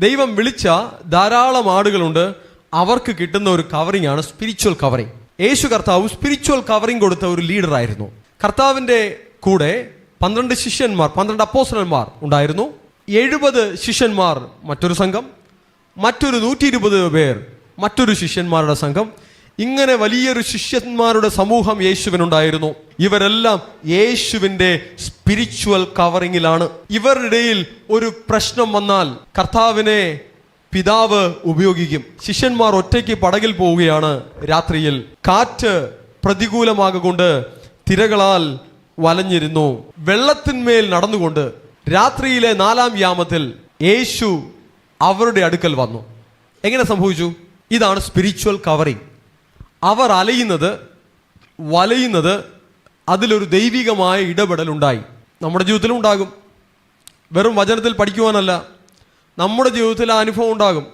ദൈവം വിളിച്ച ധാരാളം ആടുകളുണ്ട്. അവർക്ക് കിട്ടുന്ന ഒരു കവറിംഗ് ആണ് സ്പിരിച്വൽ കവറിംഗ്. യേശു കർത്താവ് സ്പിരിച്വൽ കവറിംഗ് കൊടുത്ത ഒരു ലീഡറായിരുന്നു. കർത്താവിൻ്റെ കൂടെ 12 ശിഷ്യന്മാർ, 12 അപ്പോസ്തലന്മാർ ഉണ്ടായിരുന്നു. 70 ശിഷ്യന്മാർ മറ്റൊരു സംഘം, മറ്റൊരു 120 പേർ മറ്റൊരു ശിഷ്യന്മാരുടെ സംഘം. ഇങ്ങനെ വലിയൊരു ശിഷ്യന്മാരുടെ സമൂഹം യേശുവിനുണ്ടായിരുന്നു. ഇവരെല്ലാം യേശുവിൻ്റെ സ്പിരിച്വൽ കവറിങ്ങിലാണ്. ഇവരുടെ ഇടയിൽ ഒരു പ്രശ്നം വന്നാൽ കർത്താവിനെ പിതാവ് ഉപയോഗിക്കും. ശിഷ്യന്മാർ ഒറ്റയ്ക്ക് പടകിൽ പോവുകയാണ്. രാത്രിയിൽ കാറ്റ് പ്രതികൂലമാകൊണ്ട് തിരകളാൽ വലഞ്ഞിരുന്നു. വെള്ളത്തിന്മേൽ നടന്നുകൊണ്ട് രാത്രിയിലെ 4-ാം യാമത്തിൽ യേശു അവരുടെ അടുക്കൽ വന്നു. എങ്ങനെ സംഭവിച്ചു? ഇതാണ് സ്പിരിച്വൽ കവറിങ്. അവർ അലയുന്നത്, വലയുന്നത്, അതിലൊരു ദൈവികമായ ഇടപെടൽ ഉണ്ടായി. നമ്മുടെ ജീവിതത്തിലും ഉണ്ടാകും. വെറും വചനത്തിൽ പഠിക്കുവാനല്ല, നമ്മുടെ ജീവിതത്തിൽ ആ അനുഭവം ഉണ്ടാകും.